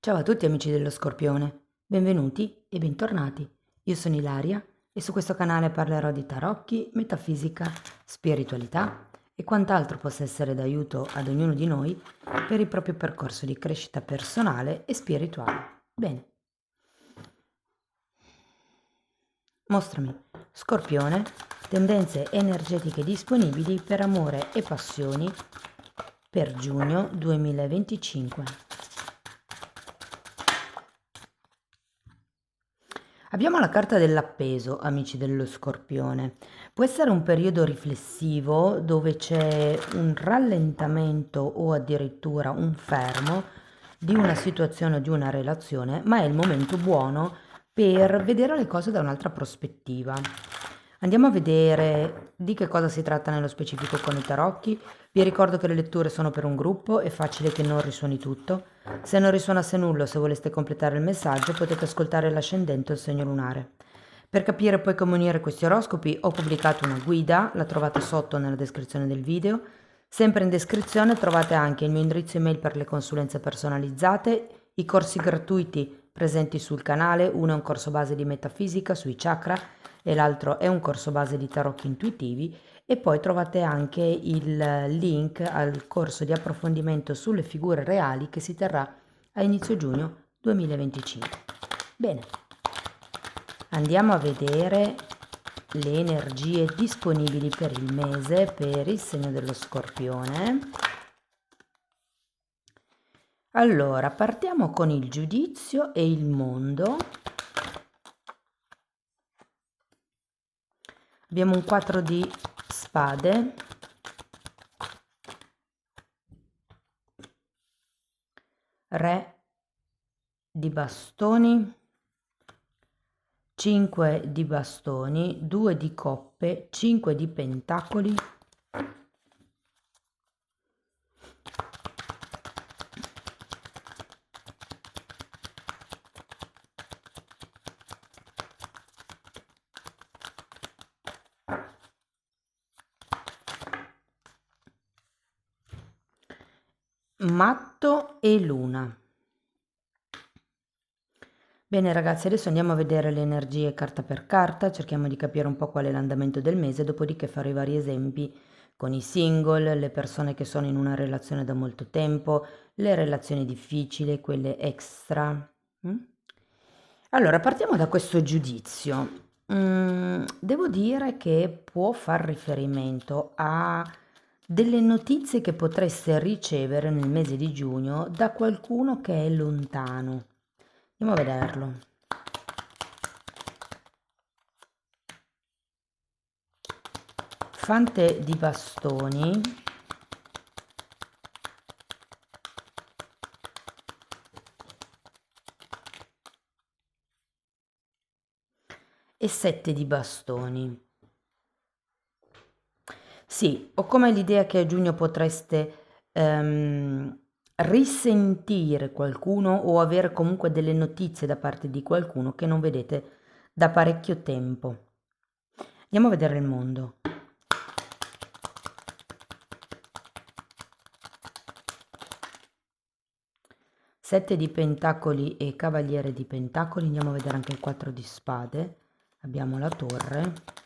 Ciao a tutti amici dello Scorpione, benvenuti e bentornati. Io sono Ilaria e su questo canale parlerò di tarocchi, metafisica, spiritualità e quant'altro possa essere d'aiuto ad ognuno di noi per il proprio percorso di crescita personale e spirituale. Bene, mostrami, Scorpione, tendenze energetiche disponibili per amore e passioni per giugno 2025. Abbiamo la carta dell'appeso, amici dello Scorpione. Può essere un periodo riflessivo dove c'è un rallentamento o addirittura un fermo di una situazione o di una relazione, ma è il momento buono per vedere le cose da un'altra prospettiva. Andiamo a vedere di che cosa si tratta nello specifico con i tarocchi. Vi ricordo che le letture sono per un gruppo, è facile che non risuoni tutto. Se non risuonasse nulla o se voleste completare il messaggio potete ascoltare l'ascendente o il segno lunare. Per capire poi come unire questi oroscopi ho pubblicato una guida, la trovate sotto nella descrizione del video. Sempre in descrizione trovate anche il mio indirizzo email per le consulenze personalizzate, i corsi gratuiti presenti sul canale, uno è un corso base di metafisica sui chakra e l'altro è un corso base di tarocchi intuitivi e poi trovate anche il link al corso di approfondimento sulle figure reali che si terrà a inizio giugno 2025. Bene, andiamo a vedere le energie disponibili per il mese per il segno dello Scorpione. Allora, partiamo con il giudizio e il mondo. Abbiamo un 4 di spade, re di bastoni, 5 di bastoni, 2 di coppe, 5 di pentacoli, matto e luna. Bene ragazzi, adesso andiamo a vedere le energie carta per carta, cerchiamo di capire un po' qual è l'andamento del mese, dopodiché farò i vari esempi con i single, le persone che sono in una relazione da molto tempo, le relazioni difficili, quelle extra. Allora, partiamo da questo giudizio. Devo dire che può far riferimento a delle notizie che potreste ricevere nel mese di giugno da qualcuno che è lontano. Andiamo a vederlo. Fante di bastoni. E 7 di bastoni. Sì, ho come l'idea che a giugno potreste risentire qualcuno o avere comunque delle notizie da parte di qualcuno che non vedete da parecchio tempo. Andiamo a vedere il mondo. Sette di pentacoli e cavaliere di pentacoli. Andiamo a vedere anche il 4 di spade. Abbiamo la torre.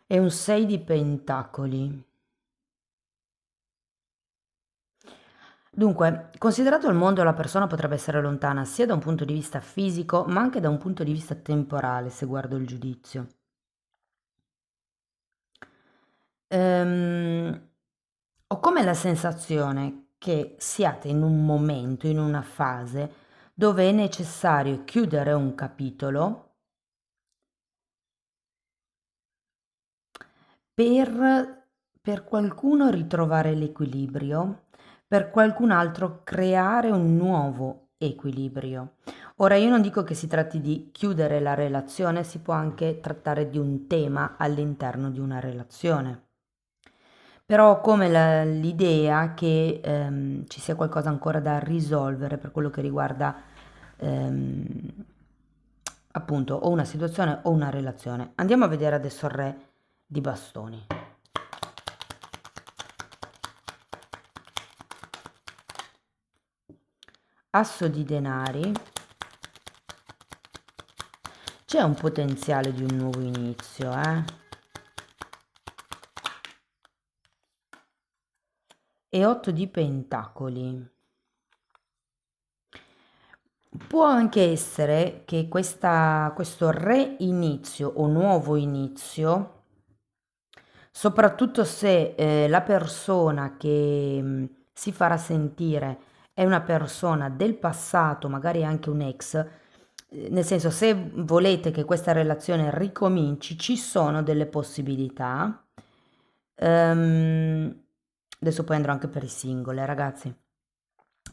E un 6 di pentacoli. Dunque, considerato il mondo, la persona potrebbe essere lontana sia da un punto di vista fisico, ma anche da un punto di vista temporale, se guardo il giudizio. Ho come la sensazione che siate in un momento, in una fase, dove è necessario chiudere un capitolo per qualcuno ritrovare l'equilibrio, per qualcun altro creare un nuovo equilibrio. Ora io non dico che si tratti di chiudere la relazione, si può anche trattare di un tema all'interno di una relazione. Però ho come l'idea che ci sia qualcosa ancora da risolvere per quello che riguarda ehm, appunto o una situazione o una relazione. Andiamo a vedere adesso il re di bastoni. Asso di denari. C'è un potenziale di un nuovo inizio, E 8 di pentacoli. Può anche essere che questo reinizio o nuovo inizio, soprattutto se la persona che si farà sentire è una persona del passato, magari anche un ex, nel senso, se volete che questa relazione ricominci, ci sono delle possibilità. Adesso poi andrò anche per i single, ragazzi.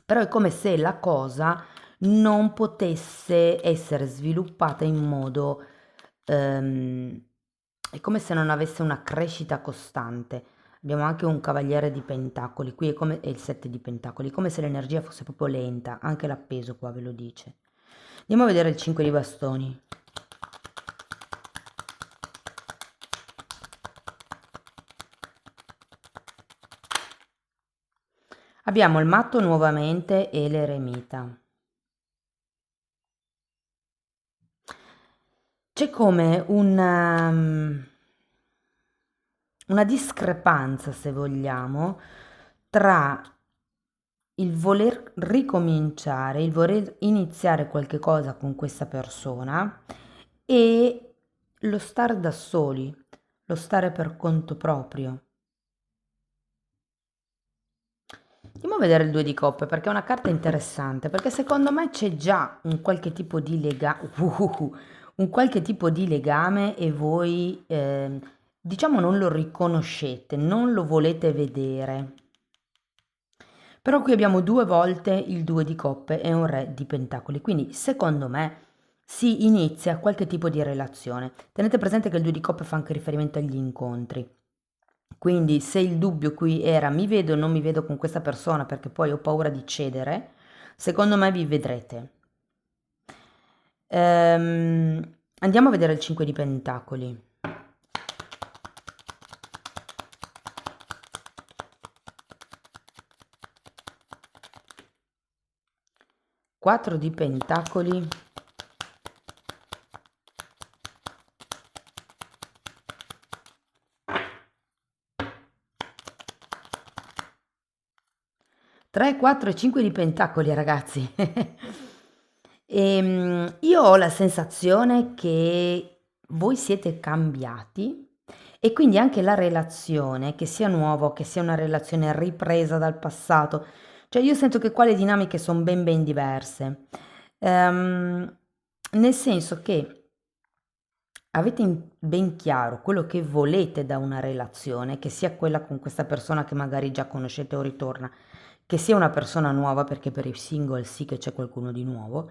Però è come se la cosa non potesse essere sviluppata in modo, è come se non avesse una crescita costante. Abbiamo anche un cavaliere di pentacoli, qui è come è il 7 di pentacoli, come se l'energia fosse proprio lenta, anche l'appeso qua ve lo dice. Andiamo a vedere il 5 di bastoni. Abbiamo il matto nuovamente e l'eremita. C'è come una discrepanza, se vogliamo, tra il voler ricominciare, il voler iniziare qualche cosa con questa persona e lo stare da soli, lo stare per conto proprio. Andiamo a vedere il 2 di coppe perché è una carta interessante, perché secondo me c'è già un qualche tipo di un qualche tipo di legame e voi, diciamo, non lo riconoscete, non lo volete vedere. Però qui abbiamo due volte il 2 di coppe e un re di pentacoli, quindi secondo me si inizia qualche tipo di relazione. Tenete presente che il 2 di coppe fa anche riferimento agli incontri. Quindi se il dubbio qui era mi vedo o non mi vedo con questa persona perché poi ho paura di cedere, secondo me vi vedrete. Andiamo a vedere il 5 di pentacoli. Quattro di pentacoli. Tre, 4 e 5 di pentacoli, ragazzi. Io ho la sensazione che voi siete cambiati e quindi anche la relazione, che sia nuova o che sia una relazione ripresa dal passato, cioè io sento che qua le dinamiche sono ben ben diverse. Nel senso che avete ben chiaro quello che volete da una relazione, che sia quella con questa persona che magari già conoscete o ritorna, che sia una persona nuova, perché per i single sì che c'è qualcuno di nuovo.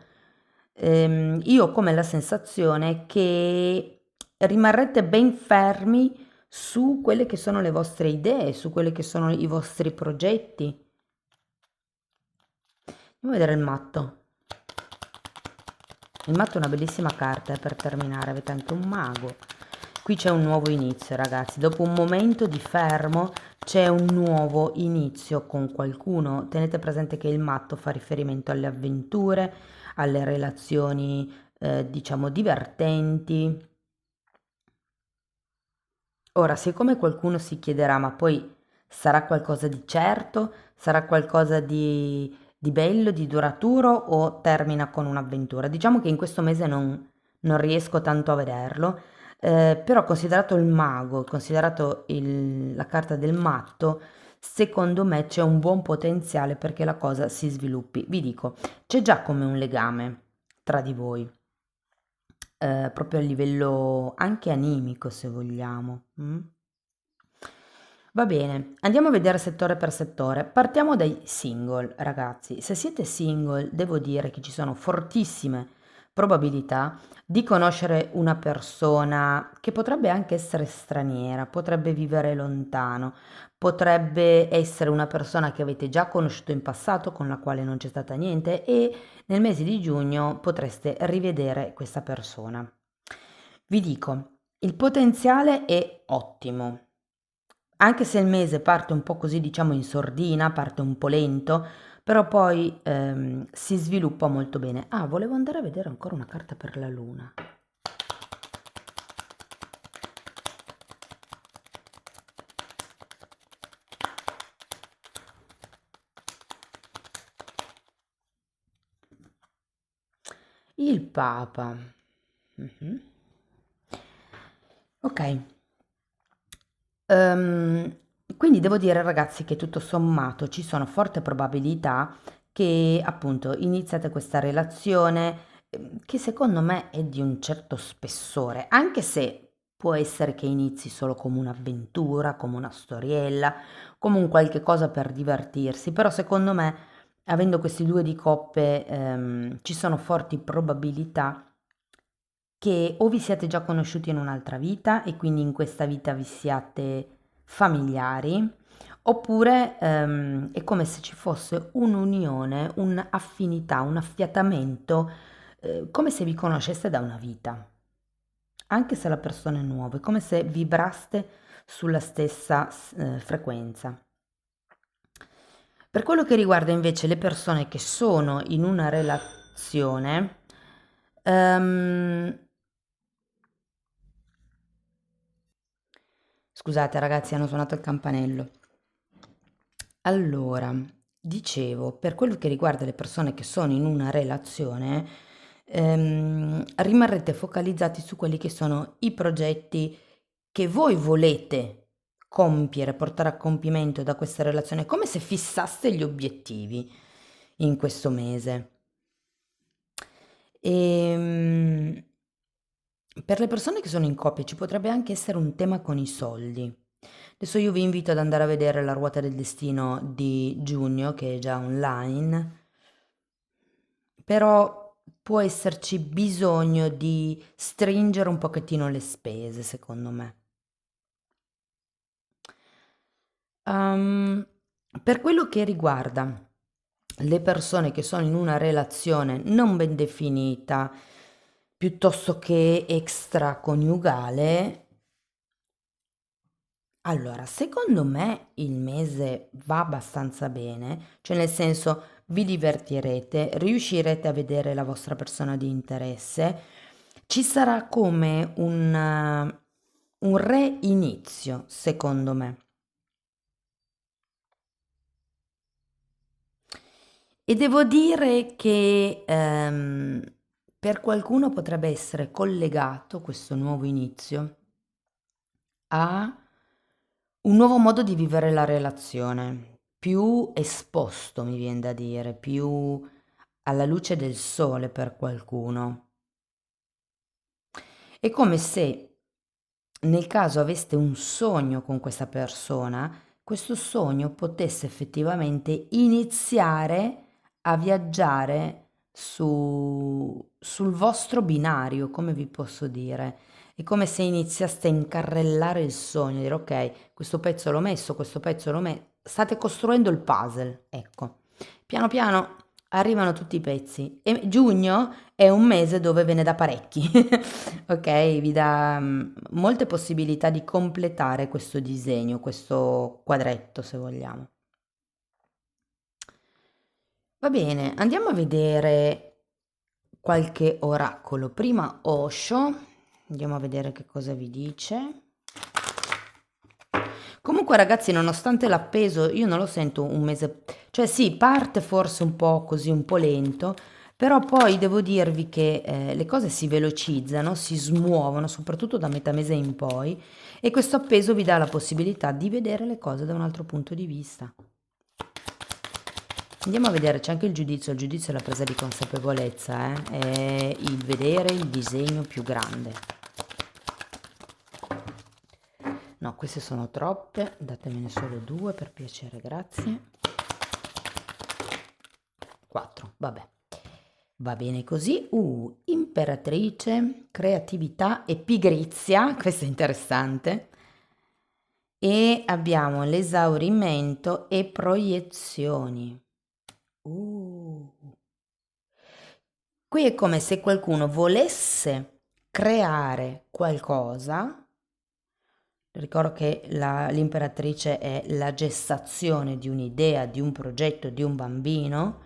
Io ho come la sensazione che rimarrete ben fermi su quelle che sono le vostre idee, su quelli che sono i vostri progetti. Andiamo a vedere il matto. Il matto è una bellissima carta per terminare, avete anche un mago. Qui c'è un nuovo inizio, ragazzi. Dopo un momento di fermo c'è un nuovo inizio con qualcuno. Tenete presente che il matto fa riferimento alle avventure, alle relazioni, diciamo, divertenti. Ora, siccome qualcuno si chiederà, ma poi sarà qualcosa di certo? Sarà qualcosa di bello, di duraturo o termina con un'avventura? Diciamo che in questo mese non riesco tanto a vederlo, però considerato il mago, considerato la carta del matto, secondo me c'è un buon potenziale perché la cosa si sviluppi. Vi dico, c'è già come un legame tra di voi, proprio a livello anche animico, se vogliamo. Va bene, andiamo a vedere settore per settore. Partiamo dai single, ragazzi. Se siete single, devo dire che ci sono fortissime probabilità di conoscere una persona che potrebbe anche essere straniera, potrebbe vivere lontano, potrebbe essere una persona che avete già conosciuto in passato, con la quale non c'è stata niente, e nel mese di giugno potreste rivedere questa persona. Vi dico, il potenziale è ottimo. Anche se il mese parte un po' così, diciamo, in sordina, parte un po' lento, però poi si sviluppa molto bene. Ah, volevo andare a vedere ancora una carta per la luna. Il Papa. Mhm. Ok. Quindi devo dire, ragazzi, che tutto sommato ci sono forti probabilità che appunto iniziate questa relazione che secondo me è di un certo spessore, anche se può essere che inizi solo come un'avventura, come una storiella, come un qualche cosa per divertirsi, però secondo me, avendo questi due di coppe, ci sono forti probabilità che o vi siate già conosciuti in un'altra vita e quindi in questa vita vi siate familiari, oppure è come se ci fosse un'unione, un'affinità, un affiatamento, come se vi conosceste da una vita, anche se la persona è nuova, è come se vibraste sulla stessa frequenza. Per quello che riguarda invece le persone che sono in una relazione, scusate ragazzi, hanno suonato il campanello. Allora, dicevo, per quello che riguarda le persone che sono in una relazione, rimarrete focalizzati su quelli che sono i progetti che voi volete compiere, portare a compimento da questa relazione, come se fissaste gli obiettivi in questo mese. Ehm, per le persone che sono in coppia ci potrebbe anche essere un tema con i soldi. Adesso io vi invito ad andare a vedere la ruota del destino di giugno, che è già online, però può esserci bisogno di stringere un pochettino le spese, secondo me. Ehm, per quello che riguarda le persone che sono in una relazione non ben definita, piuttosto che extraconiugale, allora, secondo me il mese va abbastanza bene, cioè nel senso vi divertirete, riuscirete a vedere la vostra persona di interesse, ci sarà come un reinizio, secondo me. E devo dire che per qualcuno potrebbe essere collegato questo nuovo inizio a un nuovo modo di vivere la relazione, più esposto, mi viene da dire, più alla luce del sole per qualcuno. È come se nel caso aveste un sogno con questa persona, questo sogno potesse effettivamente iniziare a viaggiare sul vostro binario, come vi posso dire. È come se iniziaste a incarrellare il sogno, dire ok, questo pezzo l'ho messo, questo pezzo l'ho messo. State costruendo il puzzle, ecco. Piano piano arrivano tutti i pezzi. E giugno è un mese dove ve ne dà parecchi, ok? Vi dà molte possibilità di completare questo disegno, questo quadretto, se vogliamo. Va bene, andiamo a vedere qualche oracolo. Prima Osho, andiamo a vedere che cosa vi dice. Comunque ragazzi, nonostante l'appeso, io non lo sento un mese, cioè sì, parte forse un po' così, un po' lento, però poi devo dirvi che le cose si velocizzano, si smuovono, soprattutto da metà mese in poi, e questo appeso vi dà la possibilità di vedere le cose da un altro punto di vista. Andiamo a vedere, c'è anche il giudizio è la presa di consapevolezza, è il vedere il disegno più grande. No, queste sono troppe, datemene solo due per piacere, grazie. 4, vabbè. Va bene così. Imperatrice, creatività e pigrizia, questo è interessante. E abbiamo l'esaurimento e proiezioni. Uh. Qui è come se qualcuno volesse creare qualcosa. Ricordo che l'imperatrice è la gestazione di un'idea, di un progetto, di un bambino,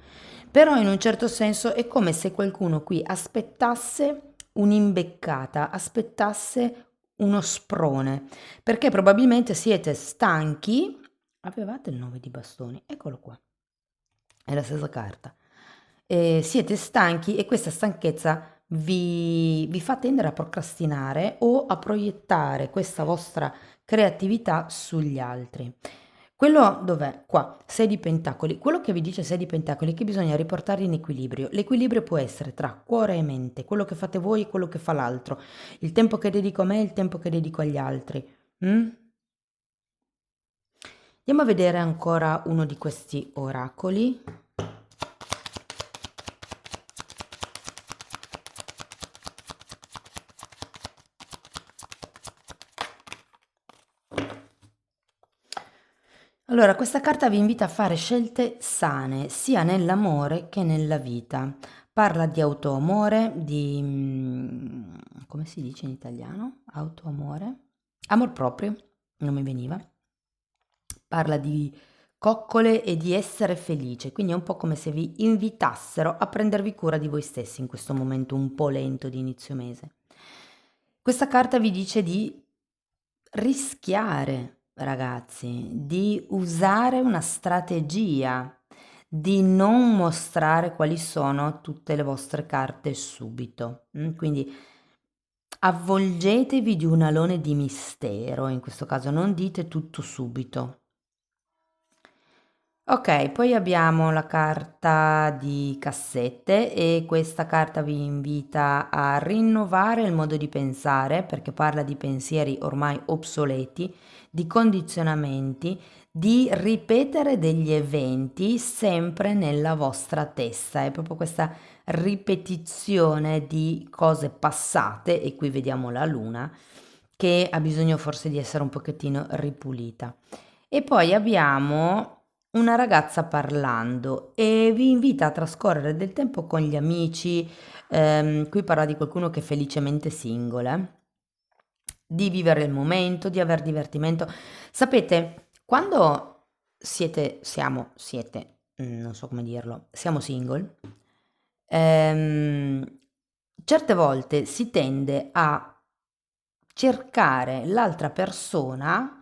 però in un certo senso è come se qualcuno qui aspettasse un'imbeccata, aspettasse uno sprone, perché probabilmente siete stanchi. Avevate il 9 di bastoni, eccolo qua, è la stessa carta. Siete stanchi e questa stanchezza vi fa tendere a procrastinare o a proiettare questa vostra creatività sugli altri. Quello dov'è? Qua, 6 di pentacoli. Quello che vi dice 6 di pentacoli è che bisogna riportare in equilibrio. L'equilibrio può essere tra cuore e mente, quello che fate voi e quello che fa l'altro, il tempo che dedico a me e il tempo che dedico agli altri. Mm? Andiamo a vedere ancora uno di questi oracoli. Allora, questa carta vi invita a fare scelte sane, sia nell'amore che nella vita. Parla di autoamore, come si dice in italiano? Autoamore? Amor proprio, non mi veniva. Parla di coccole e di essere felice, quindi è un po' come se vi invitassero a prendervi cura di voi stessi in questo momento un po' lento di inizio mese. Questa carta vi dice di rischiare, ragazzi, di usare una strategia, di non mostrare quali sono tutte le vostre carte subito. Quindi avvolgetevi di un alone di mistero, in questo caso non dite tutto subito. Ok, poi abbiamo la carta di cassette e questa carta vi invita a rinnovare il modo di pensare perché parla di pensieri ormai obsoleti, di condizionamenti, di ripetere degli eventi sempre nella vostra testa. È proprio questa ripetizione di cose passate, e qui vediamo la luna, che ha bisogno forse di essere un pochettino ripulita. E poi abbiamo una ragazza parlando e vi invita a trascorrere del tempo con gli amici, qui parla di qualcuno che è felicemente single, di vivere il momento, di aver divertimento. Sapete, quando non so come dirlo, siamo single, ehm, certe volte si tende a cercare l'altra persona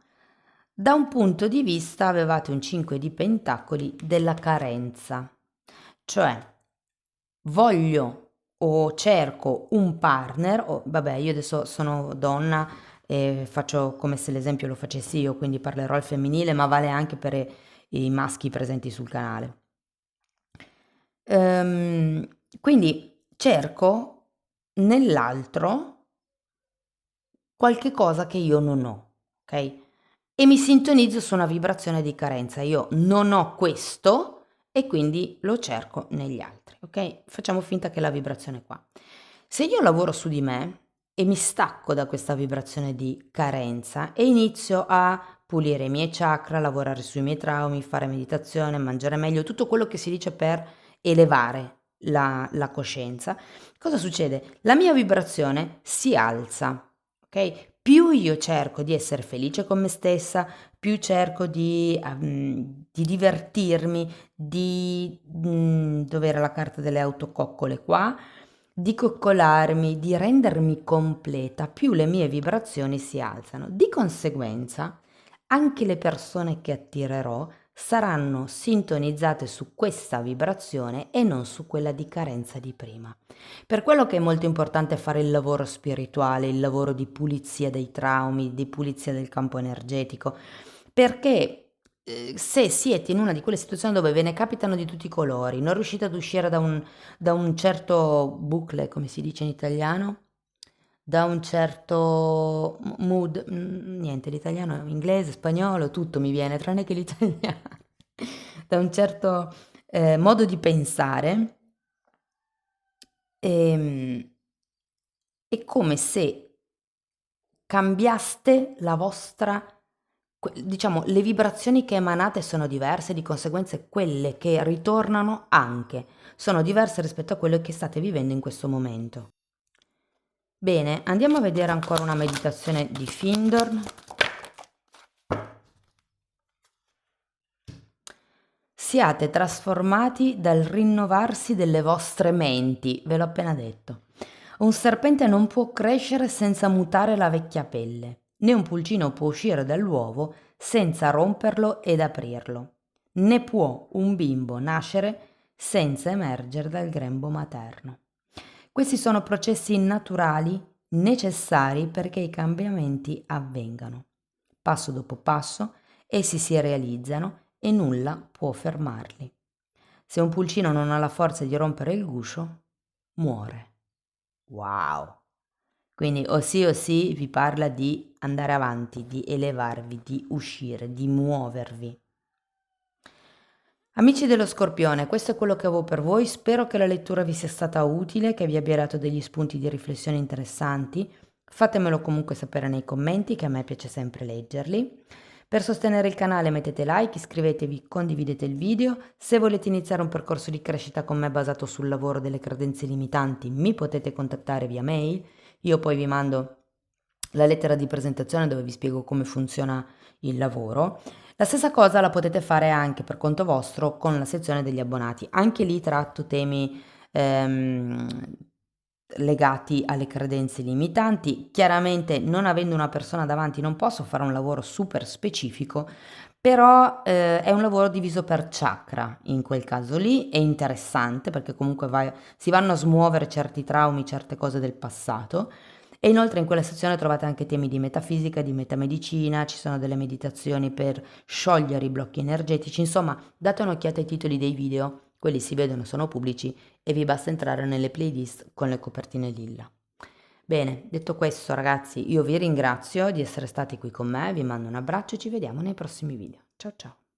da un punto di vista, avevate un 5 di pentacoli, della carenza, cioè voglio o cerco un partner, o vabbè, io adesso sono donna e faccio come se l'esempio lo facessi io, quindi parlerò al femminile, ma vale anche per i maschi presenti sul canale. Quindi cerco nell'altro qualche cosa che io non ho, ok? E mi sintonizzo su una vibrazione di carenza. Io non ho questo e quindi lo cerco negli altri, ok? Facciamo finta che la vibrazione è qua. Se io lavoro su di me e mi stacco da questa vibrazione di carenza e inizio a pulire i miei chakra, lavorare sui miei traumi, fare meditazione, mangiare meglio, tutto quello che si dice per elevare la coscienza, cosa succede? La mia vibrazione si alza, ok? Più io cerco di essere felice con me stessa, più cerco di divertirmi, dove era la carta delle autococcole qua, di coccolarmi, di rendermi completa, più le mie vibrazioni si alzano. Di conseguenza, anche le persone che attirerò saranno sintonizzate su questa vibrazione e non su quella di carenza di prima. Per quello che è molto importante fare il lavoro spirituale, il lavoro di pulizia dei traumi, di pulizia del campo energetico, perché se siete in una di quelle situazioni dove ve ne capitano di tutti i colori, non riuscite ad uscire da un certo bucle, come si dice in italiano, da un certo mood, niente, l'italiano, inglese, spagnolo, tutto mi viene, tranne che l'italiano, da un certo modo di pensare, Ehm, è come se cambiaste la vostra, diciamo, le vibrazioni che emanate sono diverse, di conseguenza quelle che ritornano anche sono diverse rispetto a quello che state vivendo in questo momento. Bene, andiamo a vedere ancora una meditazione di Findorn. Siate trasformati dal rinnovarsi delle vostre menti, ve l'ho appena detto. Un serpente non può crescere senza mutare la vecchia pelle, né un pulcino può uscire dall'uovo senza romperlo ed aprirlo, né può un bimbo nascere senza emergere dal grembo materno. Questi sono processi naturali, necessari perché i cambiamenti avvengano. Passo dopo passo, essi si realizzano e nulla può fermarli. Se un pulcino non ha la forza di rompere il guscio, muore. Wow! Quindi o sì vi parla di andare avanti, di elevarvi, di uscire, di muovervi. Amici dello Scorpione, questo è quello che avevo per voi, spero che la lettura vi sia stata utile, che vi abbia dato degli spunti di riflessione interessanti. Fatemelo comunque sapere nei commenti, che a me piace sempre leggerli. Per sostenere il canale mettete like, iscrivetevi, condividete il video. Se volete iniziare un percorso di crescita con me basato sul lavoro delle credenze limitanti, mi potete contattare via mail. Io poi vi mando la lettera di presentazione dove vi spiego come funziona il lavoro. La stessa cosa la potete fare anche per conto vostro con la sezione degli abbonati. Anche lì tratto temi ehm, legati alle credenze limitanti. Chiaramente, non avendo una persona davanti, non posso fare un lavoro super specifico, però è un lavoro diviso per chakra. In quel caso lì è interessante perché comunque si vanno a smuovere certi traumi, certe cose del passato. E inoltre in quella sezione trovate anche temi di metafisica, di metamedicina, ci sono delle meditazioni per sciogliere i blocchi energetici, insomma date un'occhiata ai titoli dei video, quelli si vedono, sono pubblici e vi basta entrare nelle playlist con le copertine lilla. Bene, detto questo ragazzi, io vi ringrazio di essere stati qui con me, vi mando un abbraccio e ci vediamo nei prossimi video. Ciao ciao!